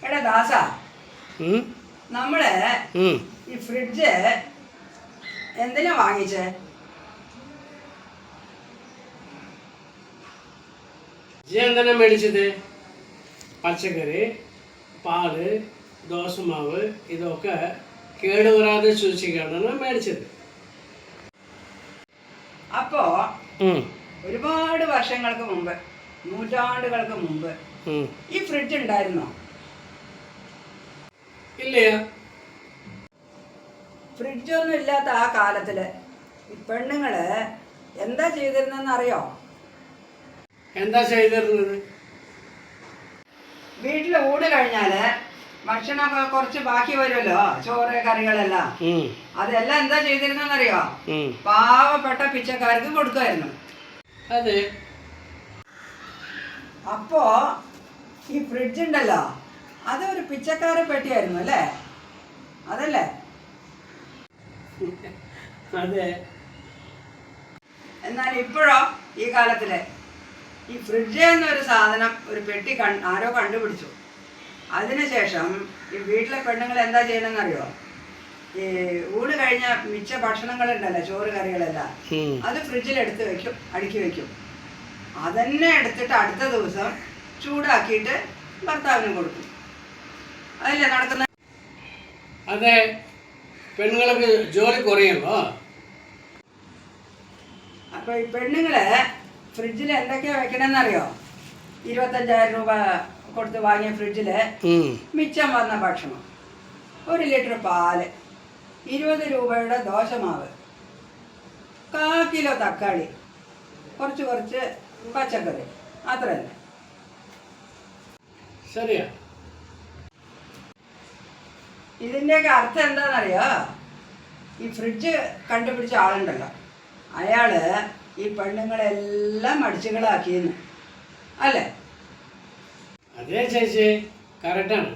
എടാ ദാസ, നമ്മള് ഈ ഫ്രിഡ്ജ് എന്തിനാ വാങ്ങിച്ചേ? എന്തിനാ മേടിച്ചത്? പച്ചക്കറി, പാല്, ദോശമാവ് ഇതൊക്കെ കേടുവരാതെ സൂക്ഷിക്കാനാണ് മേടിച്ചത്. അപ്പോ ഒരുപാട് വർഷങ്ങൾക്ക് മുമ്പ്, നൂറ്റാണ്ടുകൾക്ക് മുമ്പ് ഈ ഫ്രിഡ്ജ് ഉണ്ടായിരുന്നോ? ഇല്ല. ഫ്രിഡ്ജൊന്നും ഇല്ലാത്ത ആ കാലത്തില് ഈ പെണ്ണുങ്ങള് എന്താ ചെയ്തിരുന്നെന്ന് അറിയോ? എന്താ ചെയ്തിരുന്നത്? വീട്ടില് ഊണ് കഴിഞ്ഞാല് ഭക്ഷണമൊക്കെ കുറച്ച് ബാക്കി വരുമല്ലോ, ചോറ് കറികളെല്ലാം. അതെല്ലാം എന്താ ചെയ്തിരുന്നെന്നറിയോ? പാവപ്പെട്ട പിച്ചക്കാർക്ക് കൊടുക്കുമായിരുന്നു. അതെ. അപ്പോ ഈ ഫ്രിഡ്ജ് ഉണ്ടല്ലോ, അതൊരു പിച്ചക്കാരെ പെട്ടിയായിരുന്നു അല്ലേ? അതല്ലേ? അതെ. എന്നാൽ ഇപ്പോഴോ, ഈ കാലത്തില് ഈ ഫ്രിഡ്ജ് എന്നൊരു സാധനം, ഒരു പെട്ടി ആരോ കണ്ടുപിടിച്ചു. അതിനുശേഷം ഈ വീട്ടിലെ പെണ്ണുങ്ങൾ എന്താ ചെയ്യണമെന്നറിയോ? ഈ ഊണ് കഴിഞ്ഞ മിച്ച ഭക്ഷണങ്ങളുണ്ടല്ലോ, ചോറ് കറികളെല്ലാം, അത് ഫ്രിഡ്ജിൽ എടുത്ത് വെക്കും, അടുക്കി വെക്കും. അതന്നെ എടുത്തിട്ട് അടുത്ത ദിവസം ചൂടാക്കിയിട്ട് ഭർത്താവിന് കൊടുക്കും. അതല്ലേ നടക്കുന്നത്? അതെ. പെണ്ണുങ്ങൾക്ക് ജോലി കുറയുമോ? അപ്പൊ ഈ പെണ്ണുങ്ങള് ഫ്രിഡ്ജിൽ എന്തൊക്കെയാ വെക്കണമെന്നറിയോ? 25,000 രൂപ കൊടുത്ത് വാങ്ങിയ ഫ്രിഡ്ജില് മിച്ചം വന്ന ഭക്ഷണം, 1 ലിറ്റർ പാല്, 20 രൂപയുടെ ദോശമാവ്, 1/4 കിലോ തക്കാളി, കുറച്ച് പച്ചക്കറി, അത്രയല്ല. ശരിയാ. ഇതിൻ്റെയൊക്കെ അർത്ഥം എന്താണെന്നറിയോ? ഈ ഫ്രിഡ്ജ് കണ്ടുപിടിച്ച ആളുണ്ടല്ലോ, അയാള് ഈ പെണ്ണുങ്ങളെല്ലാം മടിച്ചുകളാക്കിയെന്ന്, അല്ലേ? അതെ ചേച്ചി, കറക്റ്റാണ്.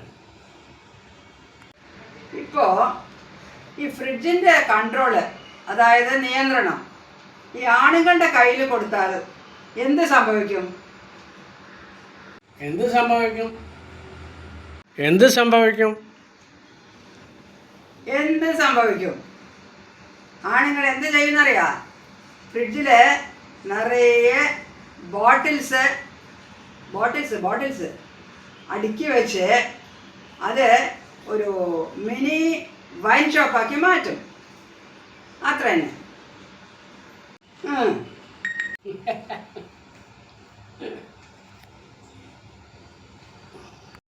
ഇപ്പോ ഈ ഫ്രിഡ്ജിന്റെ കൺട്രോള്, അതായത് നിയന്ത്രണം, ഈ ആണുങ്ങളുടെ കയ്യിൽ കൊടുത്താൽ എന്ത് സംഭവിക്കും? എന്ത് സംഭവിക്കും? എന്ത് സംഭവിക്കും? എന്ത് സംഭവിക്കും? ആണുങ്ങൾ എന്ത് ചെയ്യുന്നറിയാ? ഫ്രിഡ്ജില് നിറയെ ബോട്ടിൽസ് അടുക്കി വെച്ച് അത് ഒരു മിനി വൈൻ ഷോപ്പാക്കി മാറ്റും. അത്ര തന്നെ.